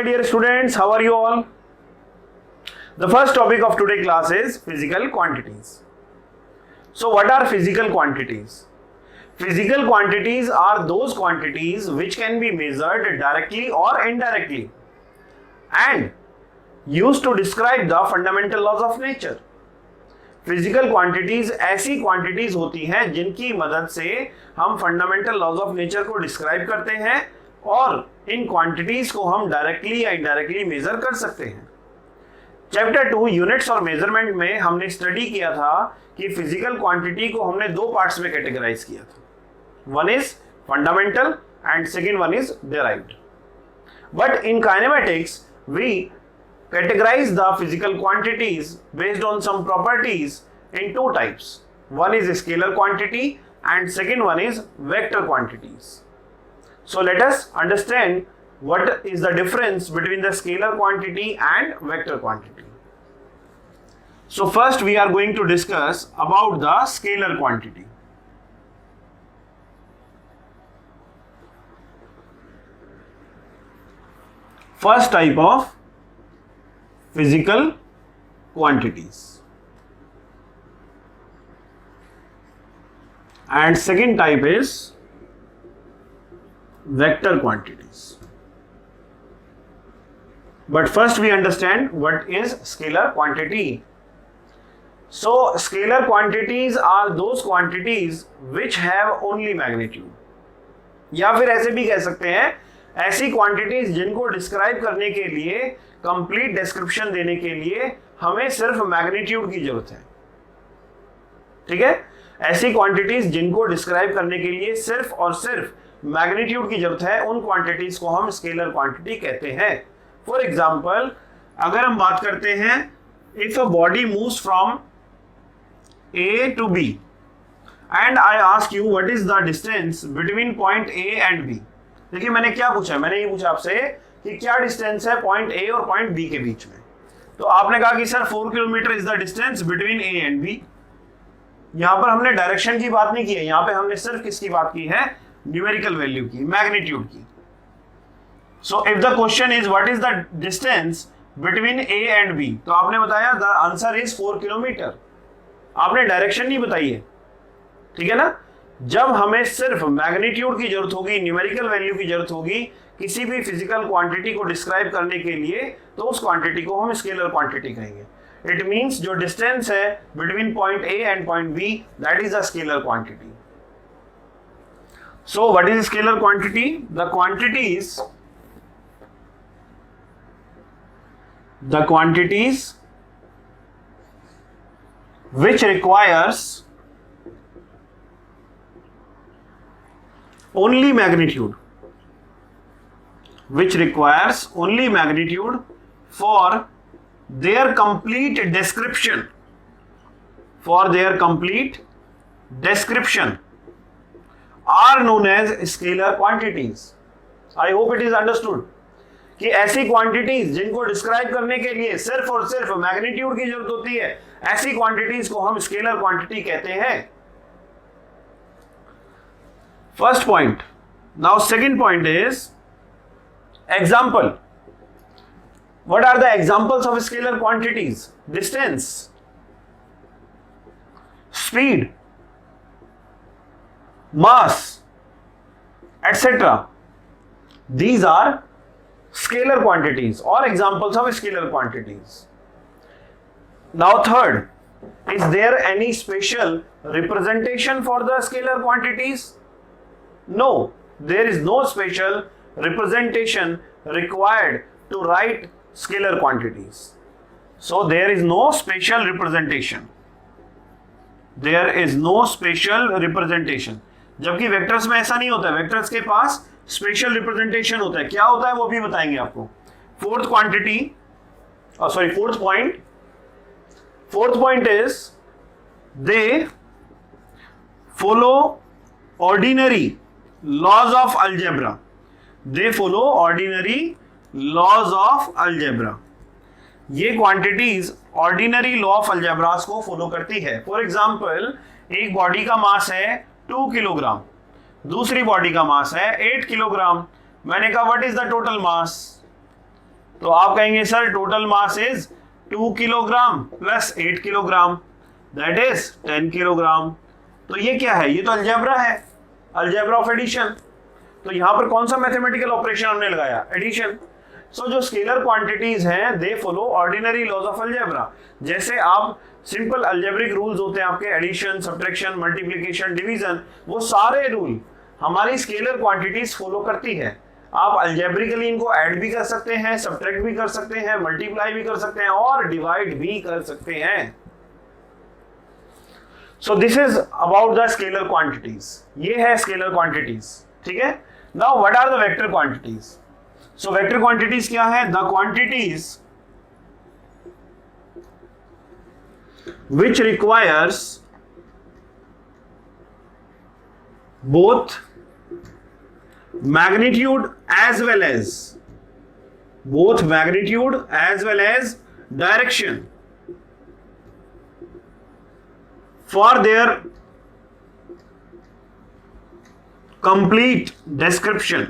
dear students, how are you all? The first topic of today's class is physical quantities. So what are physical quantities? Physical quantities are those quantities which can be measured directly or indirectly and used to describe the fundamental laws of nature. Physical quantities ऐसी quantities होती हैं जिनकी मदद से हम fundamental laws of nature को describe करते हैं और इन क्वांटिटीज को हम डायरेक्टली या इनडायरेक्टली मेजर कर सकते हैं। चैप्टर 2 यूनिट्स और मेजरमेंट में हमने स्टडी किया था कि फिजिकल क्वांटिटी को हमने दो पार्ट्स में कैटेगराइज किया था, one is fundamental and second one is derived. But in kinematics we categorize the physical quantities based on some properties in two types. One is scalar quantity and second one is vector quantities. So let us understand what is the difference between the scalar quantity and vector quantity. So first we are going to discuss about the scalar quantity. First type of physical quantities and second type is vector quantities. But first we understand what is scalar quantity. So scalar quantities are those quantities which have only magnitude, या फिर ऐसे भी कह सकते हैं ऐसी quantities जिनको describe करने के लिए, कंप्लीट डिस्क्रिप्शन देने के लिए हमें सिर्फ मैग्नीट्यूड की जरूरत है। ठीक है, ऐसी क्वांटिटीज जिनको डिस्क्राइब करने के लिए सिर्फ और सिर्फ मैग्नीट्यूड की जरूरत है, उन क्वांटिटीज को हम स्केलर क्वांटिटी कहते हैं। फॉर एग्जांपल, अगर हम बात करते हैं if a body moves from A to B and I ask you what is the distance between point A and B. देखिए मैंने क्या पूछा, मैंने ये पूछा आपसे कि क्या डिस्टेंस है पॉइंट ए और पॉइंट बी के बीच में। तो आपने कहा कि sir 4 kilometre is the distance between A and B. यहां पर हमने डायरेक्शन की बात नहीं की है, यहां पे हमने सिर्फ किसकी बात की है, न्यूमेरिकल वैल्यू की, मैग्नीट्यूड की। So if the question is what is the distance between A and B, तो आपने बताया द आंसर इज 4 किलोमीटर। आपने डायरेक्शन नहीं बताई है, ठीक है ना। जब हमें सिर्फ मैग्नीट्यूड की जरूरत होगी, न्यूमेरिकल वैल्यू की जरूरत होगी किसी भी फिजिकल क्वांटिटी को डिस्क्राइब करने के लिए, तो उस क्वांटिटी को हम स्केलर क्वांटिटी कहेंगे। इट मींस जो डिस्टेंस है between point A and point B, that is a scalar quantity. So what is scalar quantity? The quantities which requires only magnitude, for their complete description, are known as scalar quantities. I hope it is understood कि ऐसी quantities जिनको describe करने के लिए सिर्फ और सिर्फ magnitude की जरूरत होती है, ऐसी क्वांटिटीज को हम स्केलर क्वांटिटी कहते हैं। First point. Now second point is example. What are the examples of scalar quantities? Distance, speed, mass, etcetera. These are scalar quantities or examples of scalar quantities. Now third, is there any special representation for the scalar quantities? No, there is no special representation required to write scalar quantities. So there is no special representation. जबकि vectors में ऐसा नहीं होता है, vectors के पास special representation होता है। क्या होता है वो भी बताएंगे आपको। Fourth point is they follow ordinary laws of algebra. ये quantities ordinary law of algebras को फॉलो करती है। फॉर एग्जांपल, एक बॉडी का मास है 2 किलोग्राम, दूसरी बॉडी का मास है 8 किलोग्राम। मैंने कहा what is the total mass? तो आप कहेंगे sir total mass is 2 kilogram plus 8 kilogram, that is 10 kilogram. तो ये क्या है? ये तो अलजेब्रा है, अलजेब्रा ऑफ एडिशन। तो यहां पर कौन सा मैथमेटिकल ऑपरेशन हमने लगाया? एडिशन। सो जो स्केलर क्वांटिटीज हैं they follow ordinary laws of algebra. जैसे आप सिंपल अलजेब्रिक रूल्स होते हैं आपके, एडिशन, सब्ट्रैक्शन, मल्टीप्लिकेशन, डिवीजन, वो सारे रूल हमारी स्केलर क्वांटिटीज फॉलो करती है। आप अलजेब्रिकली इनको ऐड भी कर सकते हैं, सब्ट्रैक्ट भी कर सकते हैं, मल्टीप्लाई भी कर सकते हैं और डिवाइड भी कर सकते हैं। So this is about the scalar quantities. ये है स्केलर क्वांटिटीज, ठीक है। Now what are the vector quantities? So vector quantities क्या है? The quantities which requires both magnitude as well as direction for their complete description.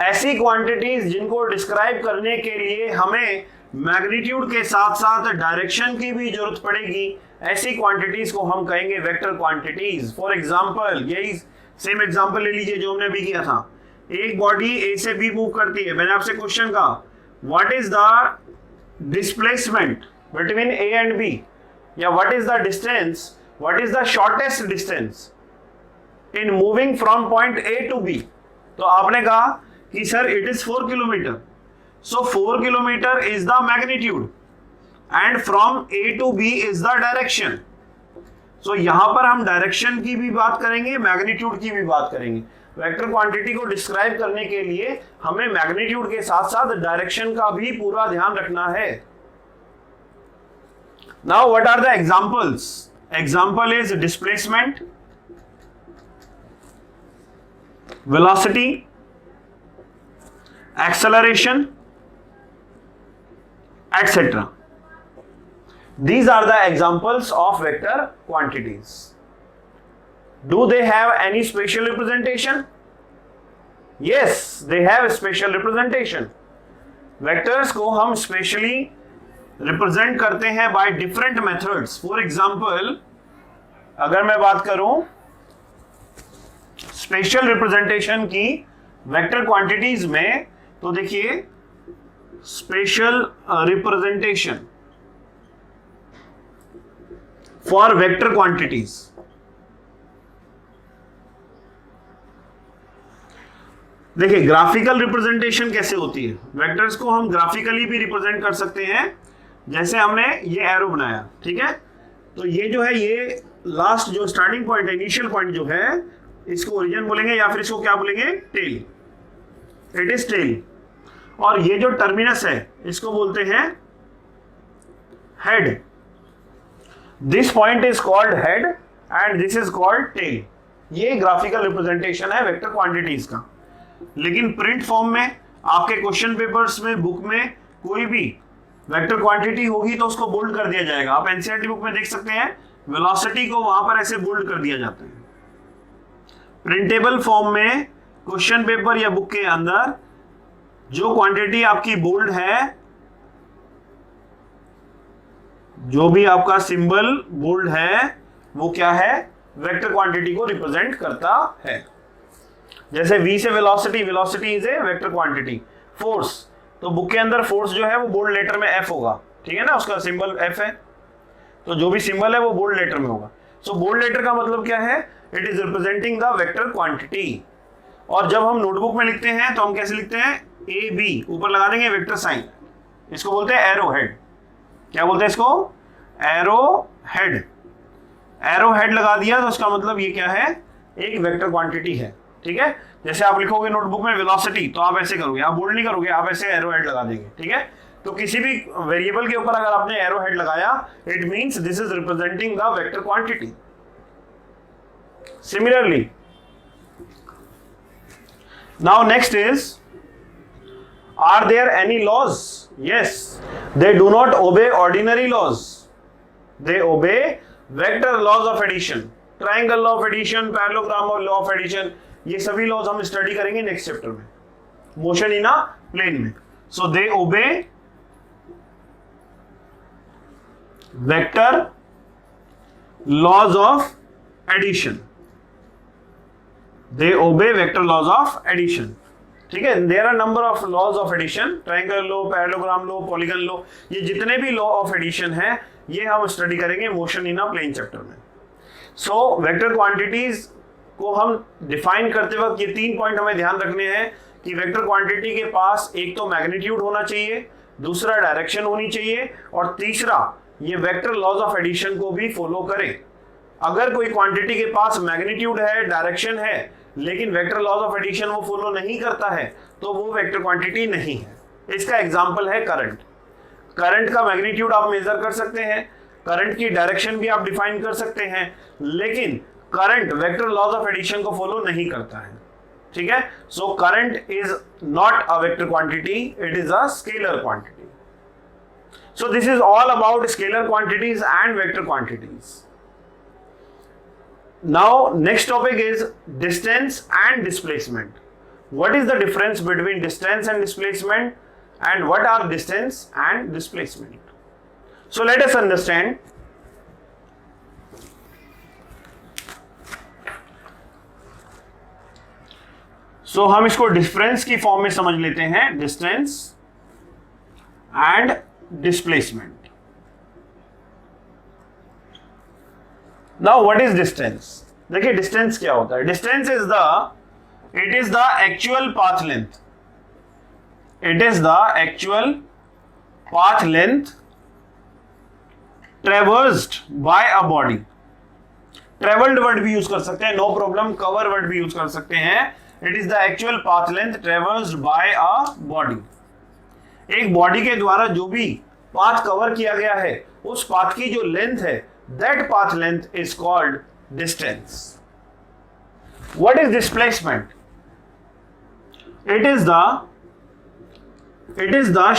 ऐसी quantities जिनको describe करने के लिए हमें मैग्नीट्यूड के साथ साथ डायरेक्शन की भी जरूरत पड़ेगी, ऐसी क्वांटिटीज को हम कहेंगे वेक्टर क्वांटिटीज। फॉर एग्जांपल, यही सेम एग्जांपल ले लीजिए जो हमने अभी किया था। एक बॉडी ए से बी मूव करती है। मैंने आपसे क्वेश्चन कहा what is the displacement between A and B, या what is the distance, what is the shortest distance in moving from point A to B. तो आपने कहा कि sir it is 4 kilometre. So 4 kilometre is the magnitude and from A to B is the direction. So यहां पर हम direction की भी बात करेंगे, मैग्नीट्यूड की भी बात करेंगे। वेक्टर क्वांटिटी को डिस्क्राइब करने के लिए हमें मैग्नीट्यूड के साथ साथ डायरेक्शन का भी पूरा ध्यान रखना है। Now what are the examples? Example is displacement, velocity, acceleration, etc. These are the examples of vector quantities. Do they have any special representation? Yes, they have special representation. Vectors को हम specially represent करते हैं by different methods. For example, अगर मैं बात करूं special representation की vector quantities में, तो देखिए special representation for vector quantities. देखिए ग्राफिकल रिप्रेजेंटेशन कैसे होती है? वेक्टर्स को हम ग्राफिकली भी रिप्रेजेंट कर सकते हैं, जैसे हमने ये एरो बनाया, ठीक है। तो ये जो है, ये लास्ट जो स्टार्टिंग पॉइंट है, इनिशियल पॉइंट जो है, इसको ओरिजिन बोलेंगे या फिर इसको क्या बोलेंगे? टेल। It is tail. और ये जो टर्मिनस है इसको बोलते हैं head. This point is called head and this is called tail. ये ग्राफिकल रिप्रेजेंटेशन है वेक्टर क्वांटिटीज का। लेकिन प्रिंट फॉर्म में आपके क्वेश्चन पेपर्स में, बुक में कोई भी वेक्टर क्वांटिटी होगी तो उसको बोल्ड कर दिया जाएगा। आप एनसीईआरटी बुक में देख सकते हैं वेलोसिटी को वहां पर ऐसे बोल्ड कर दिया जाता है। प्रिंटेबल फॉर्म में क्वेश्चन पेपर या बुक के अंदर जो क्वांटिटी आपकी बोल्ड है, जो भी आपका सिंबल बोल्ड है, वो क्या है? वेक्टर क्वांटिटी को रिप्रेजेंट करता है। जैसे v से velocity, velocity is a vector quantity. Force, तो बुक के अंदर फोर्स जो है वो बोल्ड लेटर में F होगा, ठीक है ना, उसका सिंबल F है, तो जो भी सिंबल है वो बोल्ड लेटर में होगा। सो बोल्ड लेटर का मतलब क्या है? It is representing the vector quantity. और जब हम नोटबुक में लिखते हैं तो हम कैसे लिखते हैं? ए बी, ऊपर लगा देंगे वेक्टर साइन, इसको बोलते हैं एरो हेड। क्या बोलते हैं इसको? Arrow head. एरो हेड लगा दिया तो उसका मतलब ये क्या है? एक वेक्टर क्वांटिटी है, ठीक है। जैसे आप लिखोगे नोटबुक में वेलोसिटी, तो आप ऐसे करोगे, आप बोल्ड नहीं करोगे, आप ऐसे एरो हेड लगा देंगे, ठीक है। तो किसी भी वेरिएबल के ऊपर अगर आपने एरो हेड लगाया, it means this is representing the vector quantity. Similarly, now next is, are there any laws? Yes, they do not obey ordinary laws. They obey vector laws of addition, triangle law of addition, parallelogram law of addition. ये सभी laws हम study करेंगे next chapter में, motion in a plane में. So they obey vector laws of addition. They obey vector laws of addition. ठीक है, there are number of laws of addition, triangle law, parallelogram law, polygon law, ये जितने भी law of addition है ये हम study करेंगे motion in a plane chapter में. सो वेक्टर क्वांटिटीज को हम डिफाइन करते वक्त ये 3 पॉइंट हमें ध्यान रखने हैं कि वेक्टर क्वांटिटी के पास एक तो मैग्नीट्यूड होना चाहिए, दूसरा डायरेक्शन होनी चाहिए, और तीसरा ये वेक्टर लॉज ऑफ एडिशन को भी फॉलो करे. अगर कोई क्वांटिटी के पास मैग्नीट्यूड है, डायरेक्शन है, लेकिन वेक्टर लॉज ऑफ एडिशन वो फॉलो नहीं करता है, तो वो वेक्टर क्वांटिटी नहीं है. इसका एग्जांपल है करंट. करंट का मैग्नीट्यूड आप मेजर कर सकते हैं, करंट की डायरेक्शन भी आप डिफाइन कर सकते हैं, लेकिन current vector laws of addition को फॉलो नहीं करता है. ठीक है, so current is not a vector quantity, it is a scalar quantity. So this is all about scalar quantities and vector quantities. Now next topic is distance and displacement. What is the difference between distance and displacement, and what are distance and displacement? So let us understand. So हम इसको difference की form में समझ लेते हैं, distance and displacement. Now what is distance? देखिए distance क्या होता है. Distance it is the actual path length. It is the actual path length traversed by a body. Travelled word भी यूज कर सकते हैं, नो प्रॉब्लम. कवर वर्ड भी use कर सकते हैं. It is the actual path length traversed by a body. एक body के द्वारा जो भी पाथ कवर किया गया है, उस पाथ की जो लेंथ है, that path length is called distance. What is displacement? It is the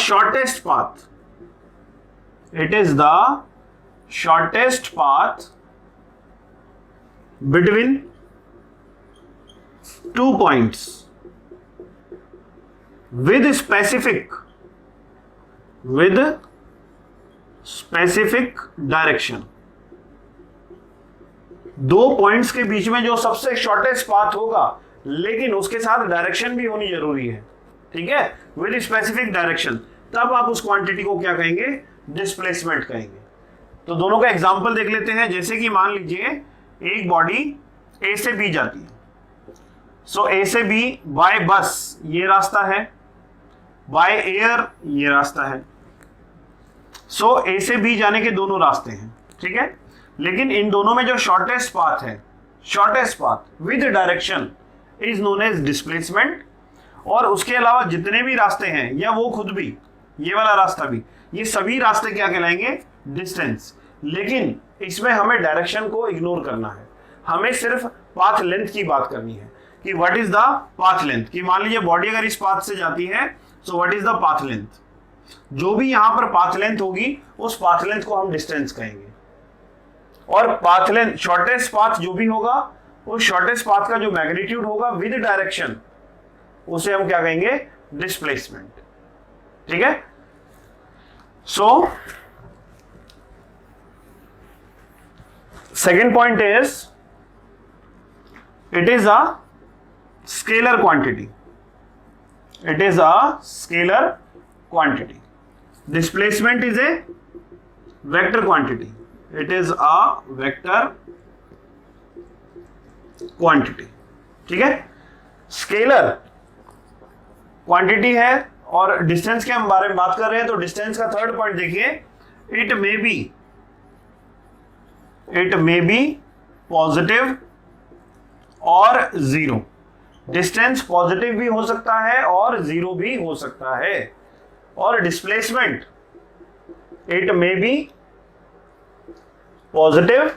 shortest path. It is the shortest path between 2 points with specific direction. 2 points के बीच में जो सबसे शॉर्टेस्ट पाथ होगा, लेकिन उसके साथ डायरेक्शन भी होनी जरूरी है. ठीक है, विद स्पेसिफिक डायरेक्शन, तब आप उस क्वांटिटी को क्या कहेंगे, डिस्प्लेसमेंट कहेंगे. तो दोनों का एग्जांपल देख लेते हैं. जैसे कि मान लीजिए एक बॉडी ए से बी जाती है. सो ए से बी बाय बस ये रास्ता है, बाय एयर ये रास्ता है. सो ए से बी जाने के दोनों रास्ते हैं. ठीक है, लेकिन इन दोनों में जो शॉर्टेस्ट पाथ है, shortest path with direction is known as displacement. और उसके अलावा जितने भी रास्ते हैं, या वो खुद भी, ये वाला रास्ता भी, ये सभी रास्ते क्या कहलाएंगे, डिस्टेंस. लेकिन इसमें हमें डायरेक्शन को इग्नोर करना है. हमें सिर्फ पाथ लेंथ की बात करनी है कि what is the path length. कि मान लीजिए बॉडी अगर इस पाथ से जाती है, सो what is the path length. जो भी यहां पर पाथ लेंथ होगी, उस पाथ लेंथ को हम डिस्टेंस कहेंगे. और पाथ लेंथ, शॉर्टेस्ट पाथ जो भी होगा, उस शॉर्टेस्ट पाथ का जो मैग्नीट्यूड होगा विद डायरेक्शन, उसे हम क्या कहेंगे, डिस्प्लेसमेंट. ठीक है, so second point is it is a scalar quantity. It is a scalar quantity. Displacement is a vector quantity. It is a vector quantity. ठीक है, स्केलर क्वांटिटी है. और डिस्टेंस के हम बारे में बात कर रहे हैं, तो डिस्टेंस का थर्ड पॉइंट देखिए, इट मे बी पॉजिटिव और जीरो. डिस्टेंस पॉजिटिव भी हो सकता है और जीरो भी हो सकता है. और displacement, it may B positive,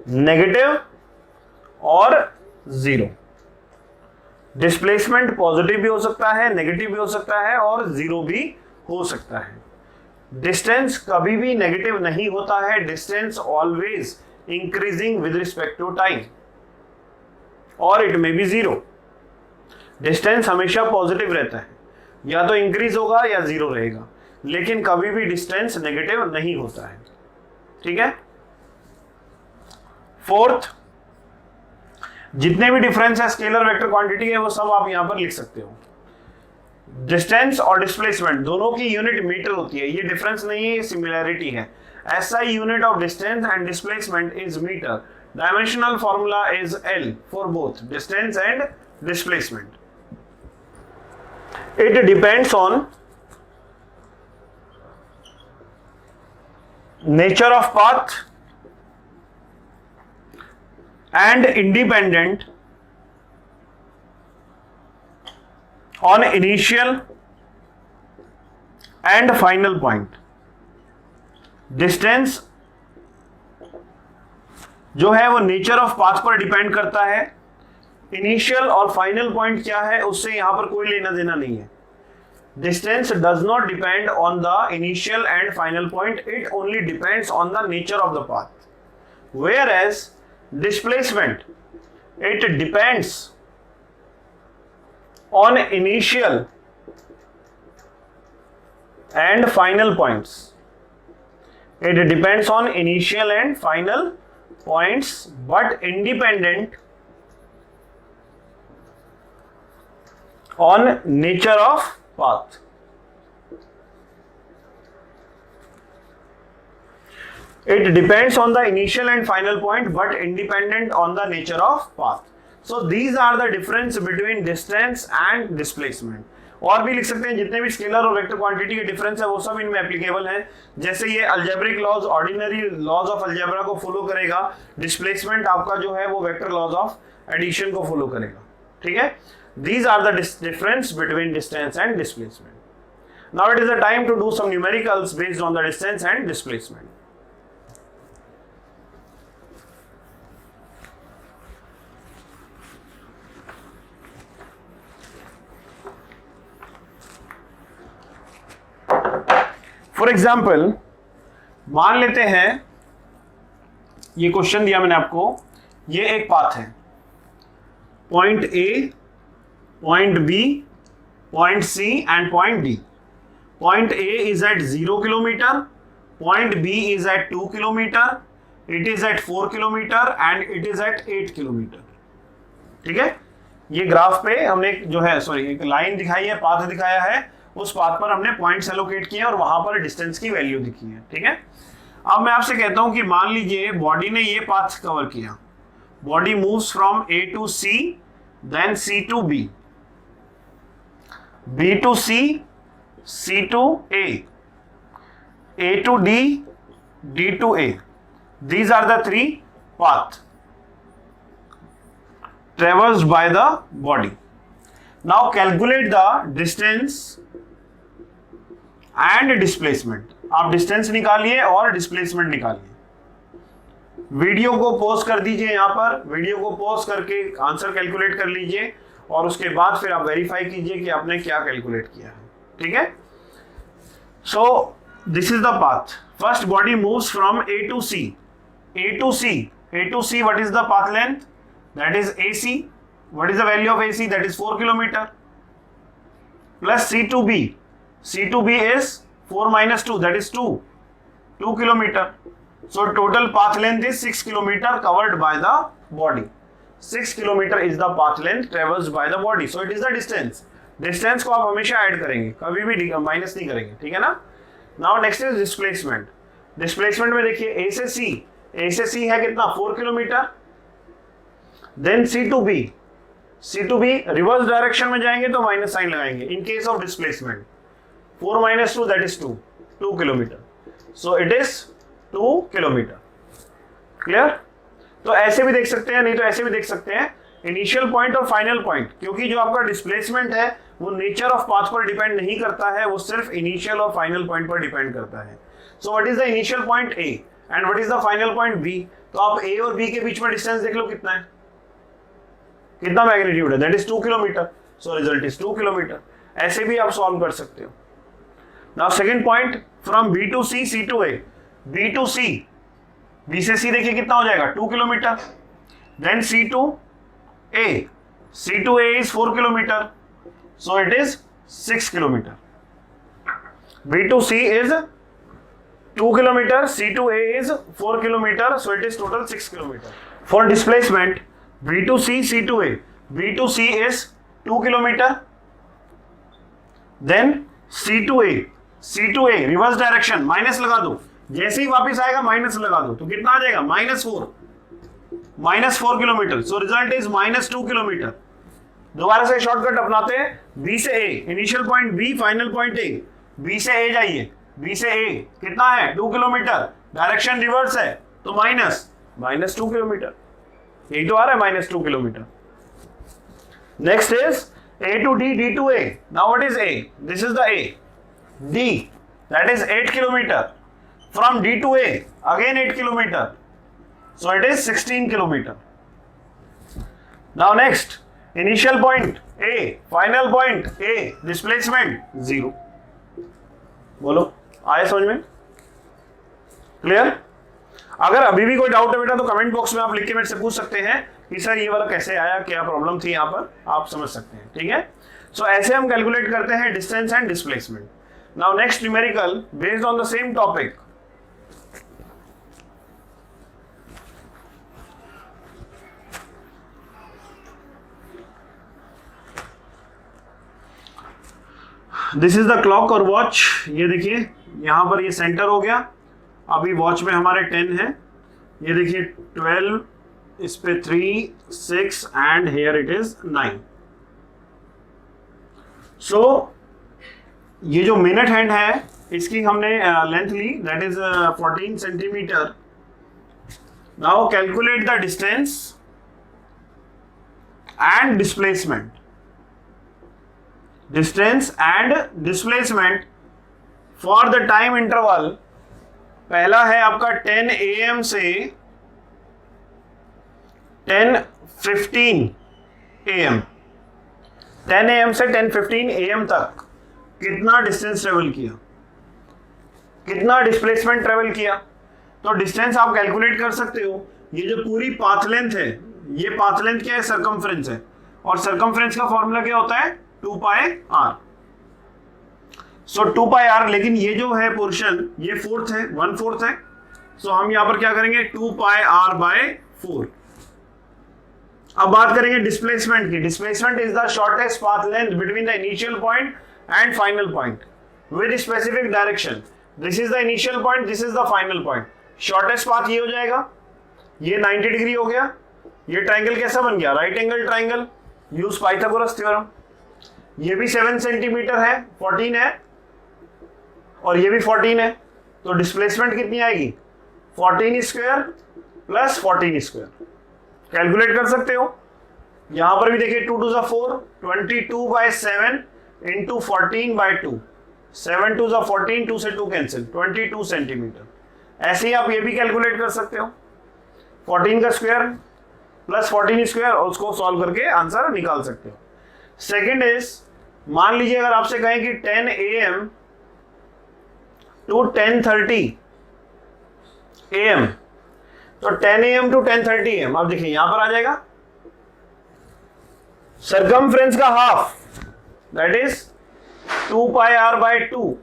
negative और जीरो. डिस्प्लेसमेंट पॉजिटिव भी हो सकता है, नेगेटिव भी हो सकता है और जीरो भी हो सकता है. डिस्टेंस कभी भी नेगेटिव नहीं होता है. Distance always increasing with respect to time. और it may be zero. Distance हमेशा पॉजिटिव रहता है, या तो इंक्रीज होगा या जीरो रहेगा, लेकिन कभी भी डिस्टेंस नेगेटिव नहीं होता है। ठीक है। फोर्थ, जितने भी डिफरेंस है स्केलर वेक्टर क्वांटिटी है वो सब आप यहां पर लिख सकते हो। डिस्टेंस और डिस्प्लेसमेंट दोनों की यूनिट मीटर होती है, ये डिफरेंस नहीं है, ये सिमिलैरिटी है। SI unit of distance and displacement is metre. Dimensional formula is L for both distance and displacement. It depends on nature of path and independent on initial and final point. Distance जो है वो nature of path पर depend करता है। Initial और final point क्या है उससे यहां पर कोई लेना देना नहीं है। Distance does not depend on the initial and final point, it only depends on the nature of the path. Whereas displacement it depends on initial and final points. It depends on initial and final points but independent on nature of path. It depends on the initial and final point but independent on the nature of path. So these are the difference between distance and displacement. और भी लिख सकते हैं, जितने भी scalar और vector quantity के difference है वो सब इनमें एप्लीकेबल है। जैसे ये algebraic laws, ordinary laws of algebra को फॉलो करेगा, डिस्प्लेसमेंट आपका जो है वो वेक्टर लॉज ऑफ एडिशन को फॉलो करेगा। ठीक है। These are the difference between distance and displacement. Now it is the time to do some numericals based on the distance and displacement. For example, मान लेते हैं ये क्वेश्चन दिया मैंने आपको, ये एक पाथ है, point A, point B, point C and point D. Point A is at 0 kilometer, point B is at 2 kilometer, it is at 4 kilometer and it is at 8 kilometer. ठीक है। ये ग्राफ पे हमने जो है एक लाइन दिखाई है, पाथ दिखाया है, उस पाथ पर हमने पॉइंट्स एलोकेट किए और वहां पर डिस्टेंस की वैल्यू दिखी है। ठीक है। अब मैं आपसे कहता हूं कि मान लीजिए बॉडी ने ये पाथ कवर किया, body moves from A to C, then C to B, B to C, C to A to D, D to A. These are the three paths traversed by the body. Now calculate the distance and displacement. आप distance निकालिए और displacement निकालिए। Video को pause कर दीजिए, यहां पर video को पॉज करके आंसर कैलकुलेट कर लीजिए और उसके बाद फिर आप वेरीफाई कीजिए कि आपने क्या कैलकुलेट किया है। ठीक है। सो this is the path. First body moves from A to C. A to C, what is the path length? That is AC. What is the value of AC? That is 4 kilometer. Plus C to B. C to B is 4 minus 2, that is 2 kilometer. So total path length is 6 kilometer covered by the body. 6 kilometer is the path length traversed by the body. So it is the distance. Distance को आप हमेशा add करेंगे, कभी भी minus नहीं करेंगे। ठीक है ना। Now next is displacement. Displacement में देखिए A से C है कितना, 4 kilometre. Then C to B reverse direction में जाएंगे तो माइनस साइन लगाएंगे। In case of displacement 4 minus 2 that is 2 kilometre. So it is 2 kilometre. Clear. तो ऐसे भी देख सकते हैं, नहीं तो ऐसे भी देख सकते हैं, इनिशियल पॉइंट और फाइनल पॉइंट, क्योंकि जो आपका डिस्प्लेसमेंट है वो नेचर ऑफ पाथ पर डिपेंड नहीं करता है, वो सिर्फ इनिशियल और फाइनल पॉइंट पर डिपेंड करता है। सो what is the initial point A and what is the final point B? तो आप A और B के बीच में डिस्टेंस देख लो कितना है, कितना मैग्नीट्यूड है, that is 2 kilometre. So result is 2 kilometre. ऐसे भी आप सॉल्व कर सकते हो। Now second point from B to C, C to A, B to C, B से C देखिए कितना हो जाएगा, 2 किलोमीटर। Then C to A. C to A is 4 kilometer. So it is 6 kilometer. B to C is 2 kilometer. C to A is 4 kilometer. So it is total 6 kilometer. For displacement, B to C, C to A. B to C is 2 kilometer. Then C to A. C to A reverse direction minus लगा दो, जैसे ही वापस आएगा minus लगा दो तो कितना आ जाएगा -4 kilometre. So result is -2 kilometre. दोबारा से शॉर्टकट अपनाते हैं. बी से A, initial point B, final point A. B से ए जाइए, बी से ए कितना है 2 किलोमीटर. डायरेक्शन रिवर्स है तो -2 किलोमीटर. यही तो आ रहा है -2 kilometre. Next is A to D, D to A. Now what is A? This is the A. D, that is 8 kilometer. From D to A, again 8 kilometer. So it is 16 kilometer. Now next, initial point A, final point A, displacement 0. बोलो, आए समझ में? Clear? अगर अभी भी कोई doubt है बेटा तो कमेंट बॉक्स में आप लिख के मेरे से पूछ सकते हैं कि सर ये वाला कैसे आया, क्या प्रॉब्लम थी यहाँ पर, आप समझ सकते हैं. ठीक है. सो ऐसे हम कैलकुलेट करते हैं distance and displacement. Now next numerical based on the same topic. This is the clock और वॉच. ये देखिए यहां पर ये सेंटर हो गया. अभी वॉच में हमारे 10 है. ये देखिए 12, इस पे 3, 6 and here it is 9. So ये जो मिनट हैंड है इसकी हमने लेंथ ली, that is 14 centimetre. Now calculate the distance and displacement. Distance and displacement for the time interval. पहला है आपका 10 AM से 10:15 AM. 10 AM से 10:15 AM तक कितना डिस्टेंस ट्रेवल किया, कितना डिस्प्लेसमेंट ट्रेवल किया. तो डिस्टेंस आप कैलकुलेट कर सकते हो. ये जो पूरी पाथ लेंथ है, ये पाथ लेंथ क्या है, सर्कमफ्रेंस है. और सर्कमफ्रेंस का फॉर्मूला क्या होता है 2πr. सो 2πr. लेकिन ये जो है पोर्शन ये 1/4 है, 1/4 है. सो हम यहां पर क्या करेंगे 2πr/4. अब बात करेंगे डिस्प्लेसमेंट की. Displacement is the shortest path length between the initial point and final point with specific direction. This is the initial point, this is the final point. Shortest path ये हो जाएगा. ये 90 डिग्री हो गया. ये ट्राइंगल कैसा बन गया, right angle triangle. Use Pythagoras theorem. ये भी 7 सेंटीमीटर है, 14 है, और ये भी 14 है. तो डिस्प्लेसमेंट कितनी आएगी 14 स्क्वायर प्लस 14 स्क्वायर. कैलकुलेट कर सकते हो. यहां पर भी देखिए 2 2 4, 22/7 इंटू 14/2. 7 2 14, 2 से 2 कैंसिल, 22 सेंटीमीटर. ऐसे ही आप ये भी कैलकुलेट कर सकते हो. 14 का स्क्वायर प्लस 14 स्क्वायर और उसको सॉल्व करके आंसर निकाल सकते हो. सेकेंड इज, मान लीजिए अगर आपसे कहें कि 10 AM to 10:30 AM, तो 10 AM to 10:30 AM. अब देखिए यहां पर आ जाएगा सर्कमफ्रेंस का half, that is 2πr/2.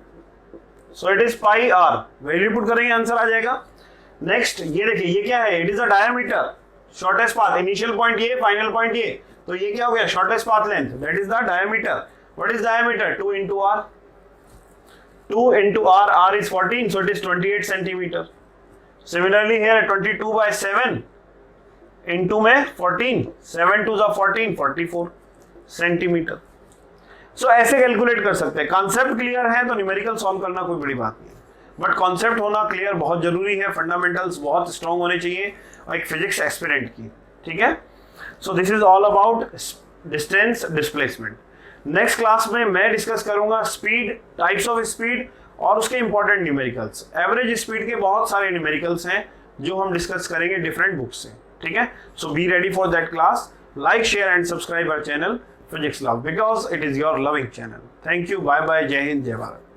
So it is πr. Value put करेंगे आंसर आ जाएगा. नेक्स्ट ये देखिए ये क्या है, it is a diameter. Shortest path, initial point ये, फाइनल पॉइंट ये. तो ये क्या हो गया shortest path length, that is the diameter. What is diameter 2 into r. 2 into r, r is 14, so it is 28 centimeter. Similarly here 22/7 into में 14, 7 2 14, 44 centimetre. सो ऐसे calculate कर सकते हैं. कॉन्सेप्ट क्लियर है तो न्यूमेरिकल सॉल्व करना कोई बड़ी बात नहीं है, बट कॉन्सेप्ट होना क्लियर बहुत जरूरी है. फंडामेंटल्स बहुत स्ट्रॉन्ग होने चाहिए और एक फिजिक्स एक्सपेरिमेंट की. ठीक है. सो this is all about distance displacement. Next class में मैं डिस्कस करूंगा स्पीड, टाइप्स ऑफ स्पीड और उसके इंपॉर्टेंट न्यूमेरिकल्स. एवरेज स्पीड के बहुत सारे न्यूमेरिकल्स हैं जो हम डिस्कस करेंगे डिफरेंट बुक्स से. ठीक है. So be ready for that class. Like, share and subscribe our channel Physics Love because it is your loving channel. Thank you. Bye bye. Jai Hind, Jai Bharat.